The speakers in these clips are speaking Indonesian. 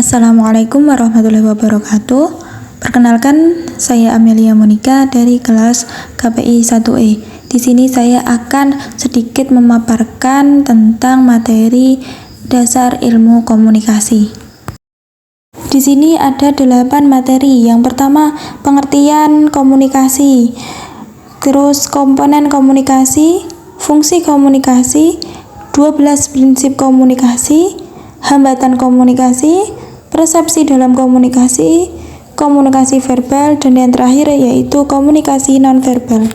Assalamualaikum warahmatullahi wabarakatuh. Perkenalkan, saya Amelia Monica dari kelas KPI 1E. Di sini saya akan sedikit memaparkan tentang materi dasar ilmu komunikasi. Di sini ada 8 materi. Yang pertama, pengertian komunikasi. Terus komponen komunikasi, fungsi komunikasi, 12 prinsip komunikasi, hambatan komunikasi, persepsi dalam komunikasi, komunikasi verbal, dan yang terakhir yaitu komunikasi nonverbal.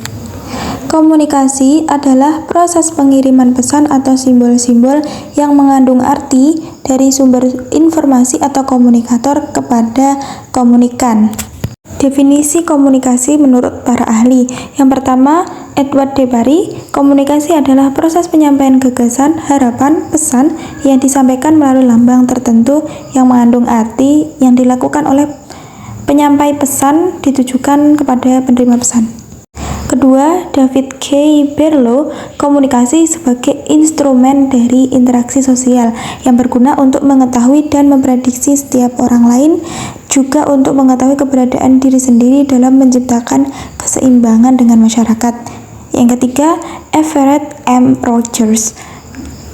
Komunikasi adalah proses pengiriman pesan atau simbol-simbol yang mengandung arti dari sumber informasi atau komunikator kepada komunikan. Definisi komunikasi menurut para ahli. Yang pertama, Edward de Bary, komunikasi adalah proses penyampaian gagasan, harapan, pesan yang disampaikan melalui lambang tertentu yang mengandung arti yang dilakukan oleh penyampai pesan ditujukan kepada penerima pesan. Kedua, David K. Berlow, komunikasi sebagai instrumen dari interaksi sosial yang berguna untuk mengetahui dan memprediksi setiap orang lain, juga untuk mengetahui keberadaan diri sendiri dalam menciptakan keseimbangan dengan masyarakat. Yang ketiga, Everett M. Rogers,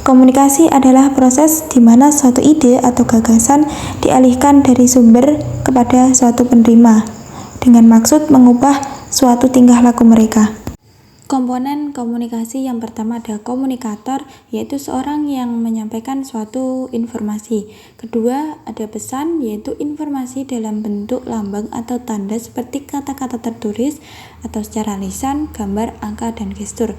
komunikasi adalah proses di mana suatu ide atau gagasan dialihkan dari sumber kepada suatu penerima dengan maksud mengubah suatu tingkah laku mereka. Komponen komunikasi yang pertama ada komunikator, yaitu seorang yang menyampaikan suatu informasi. Kedua, ada pesan, yaitu informasi dalam bentuk lambang atau tanda seperti kata-kata tertulis atau secara lisan, gambar, angka, dan gestur.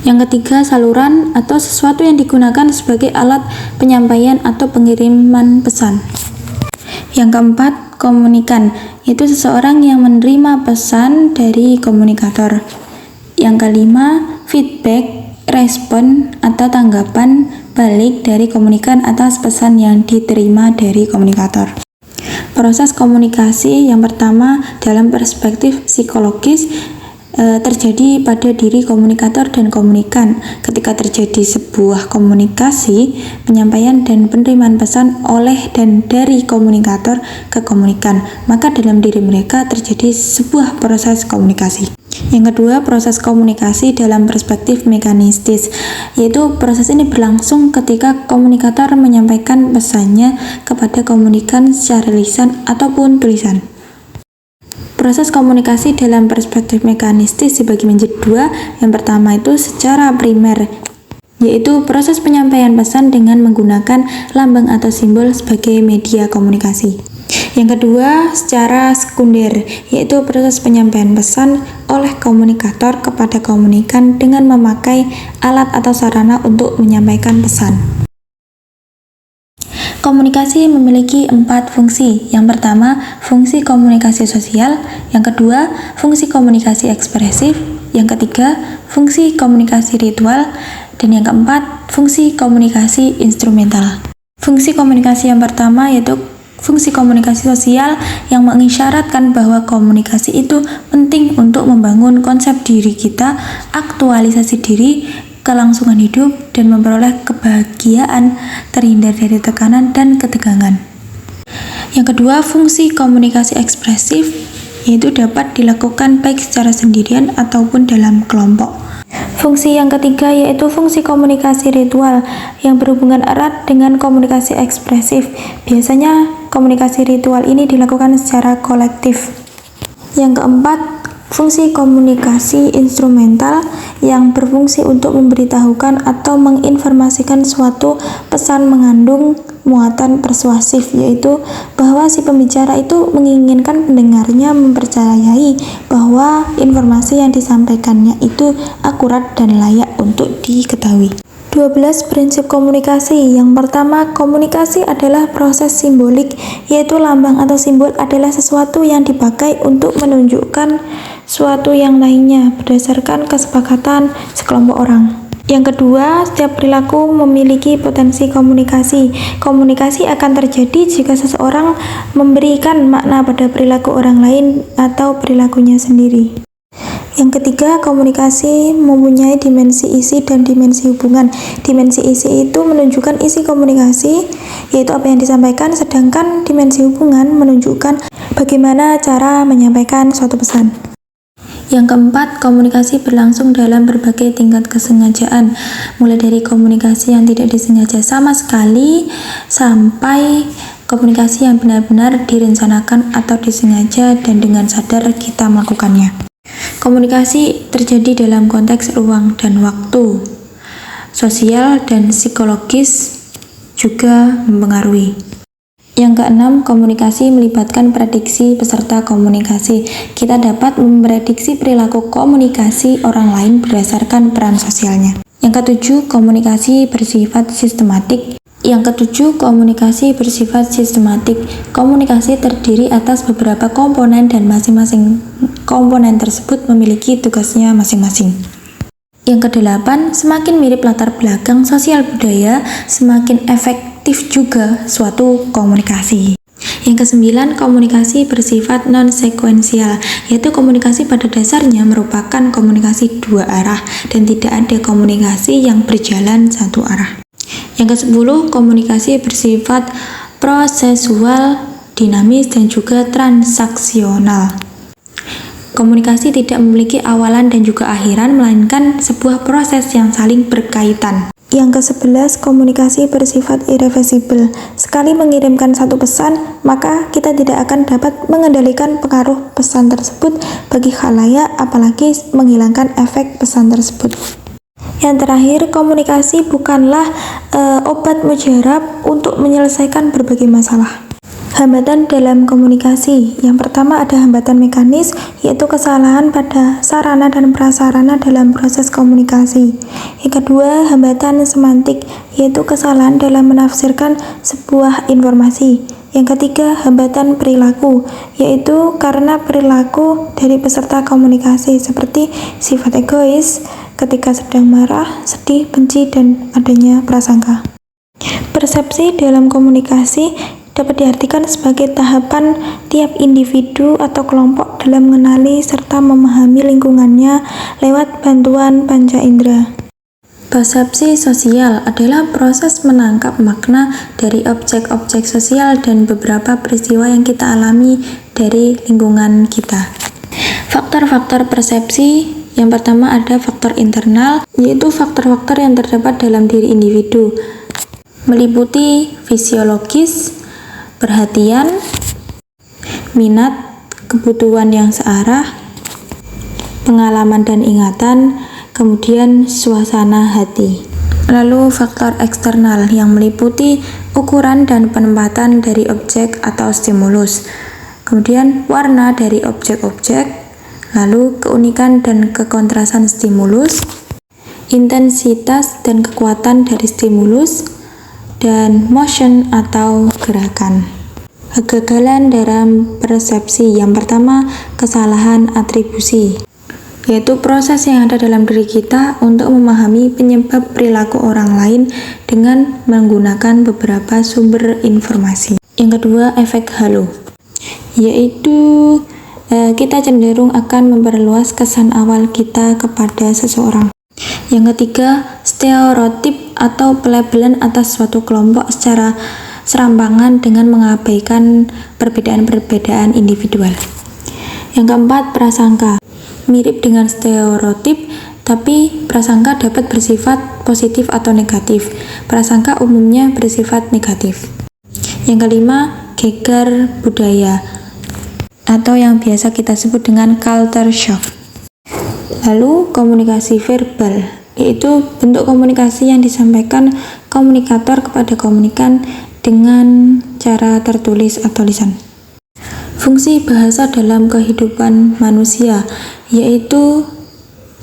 Yang ketiga, saluran atau sesuatu yang digunakan sebagai alat penyampaian atau pengiriman pesan. Yang keempat, komunikan, yaitu seseorang yang menerima pesan dari komunikator. Yang kelima, feedback, respon atau tanggapan balik dari komunikan atas pesan yang diterima dari komunikator. Proses komunikasi yang pertama dalam perspektif psikologis terjadi pada diri komunikator dan komunikan. Ketika terjadi sebuah komunikasi, penyampaian dan penerimaan pesan oleh dan dari komunikator ke komunikan, maka dalam diri mereka terjadi sebuah proses komunikasi. Yang kedua, proses komunikasi dalam perspektif mekanistis, yaitu proses ini berlangsung ketika komunikator menyampaikan pesannya kepada komunikan secara lisan ataupun tulisan. Proses komunikasi dalam perspektif mekanistis dibagi menjadi dua. Yang pertama itu secara primer, yaitu proses penyampaian pesan dengan menggunakan lambang atau simbol sebagai media komunikasi. Yang kedua, secara sekunder, yaitu proses penyampaian pesan oleh komunikator kepada komunikan dengan memakai alat atau sarana untuk menyampaikan pesan. Komunikasi memiliki 4 fungsi. Yang pertama, fungsi komunikasi sosial. Yang kedua, fungsi komunikasi ekspresif. Yang ketiga, fungsi komunikasi ritual. Dan yang keempat, fungsi komunikasi instrumental. Fungsi komunikasi yang pertama yaitu fungsi komunikasi sosial yang mengisyaratkan bahwa komunikasi itu penting untuk membangun konsep diri kita, aktualisasi diri, kelangsungan hidup, dan memperoleh kebahagiaan, terhindar dari tekanan dan ketegangan. Yang kedua, fungsi komunikasi ekspresif, yaitu dapat dilakukan baik secara sendirian ataupun dalam kelompok. Fungsi yang ketiga yaitu fungsi komunikasi ritual yang berhubungan erat dengan komunikasi ekspresif. Biasanya komunikasi ritual ini dilakukan secara kolektif. Yang keempat, fungsi komunikasi instrumental yang berfungsi untuk memberitahukan atau menginformasikan suatu pesan mengandung muatan persuasif, yaitu bahwa si pembicara itu menginginkan pendengarnya mempercayai bahwa informasi yang disampaikannya itu akurat dan layak untuk diketahui. 12 prinsip komunikasi. Yang pertama, komunikasi adalah proses simbolik, yaitu lambang atau simbol adalah sesuatu yang dipakai untuk menunjukkan suatu yang lainnya berdasarkan kesepakatan sekelompok orang. Yang kedua, setiap perilaku memiliki potensi komunikasi. Komunikasi akan terjadi jika seseorang memberikan makna pada perilaku orang lain atau perilakunya sendiri. Yang ketiga, komunikasi mempunyai dimensi isi dan dimensi hubungan. Dimensi isi itu menunjukkan isi komunikasi, yaitu apa yang disampaikan, sedangkan dimensi hubungan menunjukkan bagaimana cara menyampaikan suatu pesan. Yang keempat, komunikasi berlangsung dalam berbagai tingkat kesengajaan, mulai dari komunikasi yang tidak disengaja sama sekali, sampai komunikasi yang benar-benar direncanakan atau disengaja dan dengan sadar kita melakukannya. Komunikasi terjadi dalam konteks ruang dan waktu, sosial dan psikologis juga mempengaruhi. Yang keenam, komunikasi melibatkan prediksi peserta komunikasi. Kita dapat memprediksi perilaku komunikasi orang lain berdasarkan peran sosialnya. Yang ketujuh, komunikasi bersifat sistematik. Komunikasi terdiri atas beberapa komponen dan masing-masing komponen tersebut memiliki tugasnya masing-masing. Yang kedelapan, semakin mirip latar belakang sosial budaya, semakin efektif juga suatu komunikasi. Yang kesembilan, komunikasi bersifat non-sekuensial, yaitu komunikasi pada dasarnya merupakan komunikasi dua arah dan tidak ada komunikasi yang berjalan satu arah. Yang ke-10, komunikasi bersifat prosesual, dinamis, dan juga transaksional. Komunikasi tidak memiliki awalan dan juga akhiran, melainkan sebuah proses yang saling berkaitan. Yang ke-11, komunikasi bersifat irreversibel. Sekali mengirimkan satu pesan, maka kita tidak akan dapat mengendalikan pengaruh pesan tersebut bagi khalayak, apalagi menghilangkan efek pesan tersebut. Yang terakhir, komunikasi bukanlah obat mujarab untuk menyelesaikan berbagai masalah. Hambatan dalam komunikasi. Yang pertama ada hambatan mekanis, yaitu kesalahan pada sarana dan prasarana dalam proses komunikasi. Yang kedua, hambatan semantik, yaitu kesalahan dalam menafsirkan sebuah informasi. Yang ketiga, hambatan perilaku, yaitu karena perilaku dari peserta komunikasi seperti sifat egois ketika sedang marah, sedih, benci, dan adanya prasangka. Persepsi dalam komunikasi dapat diartikan sebagai tahapan tiap individu atau kelompok dalam mengenali serta memahami lingkungannya lewat bantuan panca indera. Persepsi sosial adalah proses menangkap makna dari objek-objek sosial dan beberapa peristiwa yang kita alami dari lingkungan kita. Faktor-faktor persepsi. Yang pertama ada faktor internal, yaitu faktor-faktor yang terdapat dalam diri individu, meliputi fisiologis, perhatian, minat, kebutuhan yang searah, pengalaman dan ingatan, kemudian suasana hati. Lalu faktor eksternal yang meliputi ukuran dan penempatan dari objek atau stimulus, kemudian warna dari objek-objek, lalu keunikan dan kekontrasan stimulus, intensitas dan kekuatan dari stimulus, dan motion atau gerakan. Kegagalan dalam persepsi. Yang pertama, kesalahan atribusi, yaitu proses yang ada dalam diri kita untuk memahami penyebab perilaku orang lain dengan menggunakan beberapa sumber informasi. Yang kedua, efek halo, yaitu kita cenderung akan memperluas kesan awal kita kepada seseorang. Yang ketiga, stereotip atau pelabelan atas suatu kelompok secara serampangan dengan mengabaikan perbedaan-perbedaan individual. Yang keempat, prasangka. Mirip dengan stereotip, tapi prasangka dapat bersifat positif atau negatif. Prasangka umumnya bersifat negatif. Yang kelima, gegar budaya, atau yang biasa kita sebut dengan culture shock. Lalu komunikasi verbal, yaitu bentuk komunikasi yang disampaikan komunikator kepada komunikan dengan cara tertulis atau lisan. Fungsi bahasa dalam kehidupan manusia, yaitu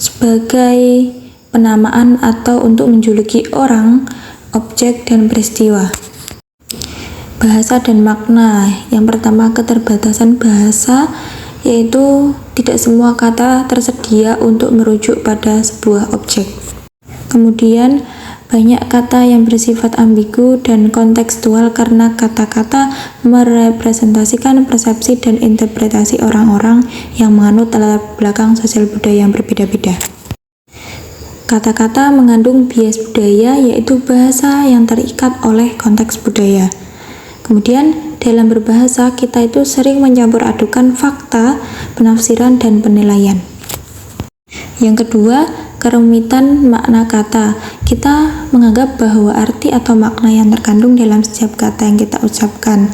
sebagai penamaan atau untuk menjuluki orang, objek, dan peristiwa. Bahasa dan makna. Yang pertama, keterbatasan bahasa, yaitu tidak semua kata tersedia untuk merujuk pada sebuah objek. Kemudian Banyak kata yang bersifat ambigu dan kontekstual karena kata-kata merepresentasikan persepsi dan interpretasi orang-orang yang menganut latar belakang sosial budaya yang berbeda-beda. Kata-kata mengandung bias budaya, yaitu bahasa yang terikat oleh konteks budaya. Kemudian, dalam berbahasa, kita itu sering mencampur adukan fakta, penafsiran, dan penilaian. Yang kedua, kerumitan makna kata. Kita menganggap bahwa arti atau makna yang terkandung dalam setiap kata yang kita ucapkan.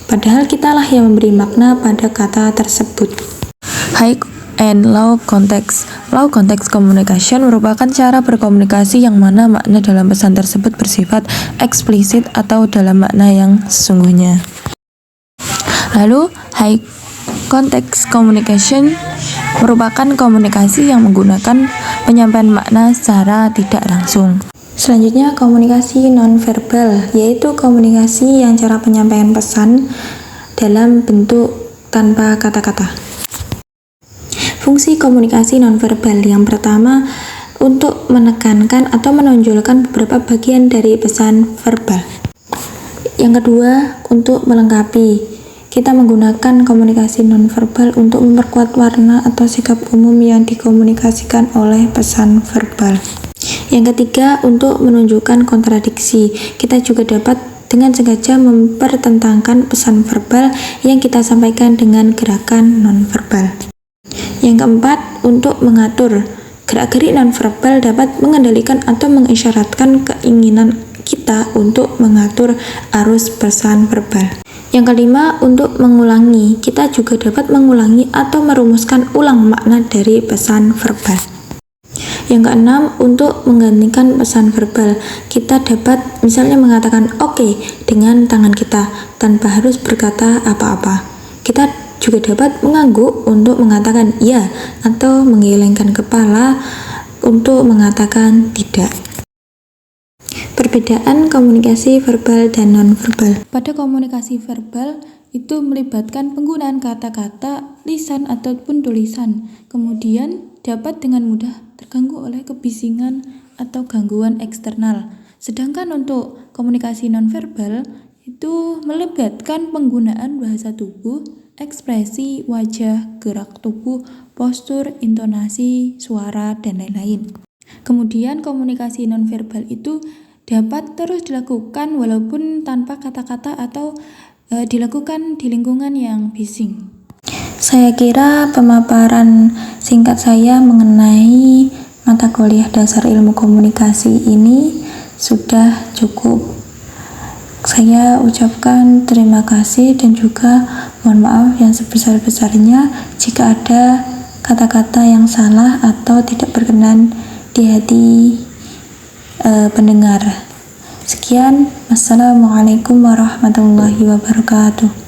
Padahal kitalah yang memberi makna pada kata tersebut. High and low context. Low context communication merupakan cara berkomunikasi yang mana makna dalam pesan tersebut bersifat eksplisit atau dalam makna yang sesungguhnya. Lalu, high context communication merupakan komunikasi yang menggunakan penyampaian makna secara tidak langsung. Selanjutnya, komunikasi nonverbal, yaitu komunikasi yang cara penyampaian pesan dalam bentuk tanpa kata-kata. Fungsi komunikasi nonverbal yang pertama untuk menekankan atau menonjolkan beberapa bagian dari pesan verbal. Yang kedua, untuk melengkapi. Kita menggunakan komunikasi nonverbal untuk memperkuat warna atau sikap umum yang dikomunikasikan oleh pesan verbal. Yang ketiga, untuk menunjukkan kontradiksi. Kita juga dapat dengan sengaja mempertentangkan pesan verbal yang kita sampaikan dengan gerakan nonverbal. Yang keempat, untuk mengatur. Gerak-gerik nonverbal dapat mengendalikan atau mengisyaratkan keinginan kita untuk mengatur arus pesan verbal. Yang kelima, untuk mengulangi. Kita juga dapat mengulangi atau merumuskan ulang makna dari pesan verbal. Yang keenam, untuk menggantikan pesan verbal. Kita dapat misalnya mengatakan oke dengan tangan kita tanpa harus berkata apa-apa. Kita juga dapat mengangguk untuk mengatakan ya atau menggelengkan kepala untuk mengatakan tidak. Perbedaan komunikasi verbal dan nonverbal. Pada komunikasi verbal itu melibatkan penggunaan kata-kata, lisan ataupun tulisan. Kemudian dapat dengan mudah terganggu oleh kebisingan atau gangguan eksternal. Sedangkan untuk komunikasi nonverbal itu melibatkan penggunaan bahasa tubuh, ekspresi wajah, gerak tubuh, postur, intonasi, suara, dan lain-lain. Kemudian komunikasi nonverbal itu dapat terus dilakukan walaupun tanpa kata-kata atau dilakukan di lingkungan yang bising. Saya kira pemaparan singkat saya mengenai mata kuliah dasar ilmu komunikasi ini sudah cukup. Saya ucapkan terima kasih dan juga mohon maaf yang sebesar-besarnya jika ada kata-kata yang salah atau tidak berkenan di hati pendengar. Sekian, wassalamualaikum warahmatullahi wabarakatuh.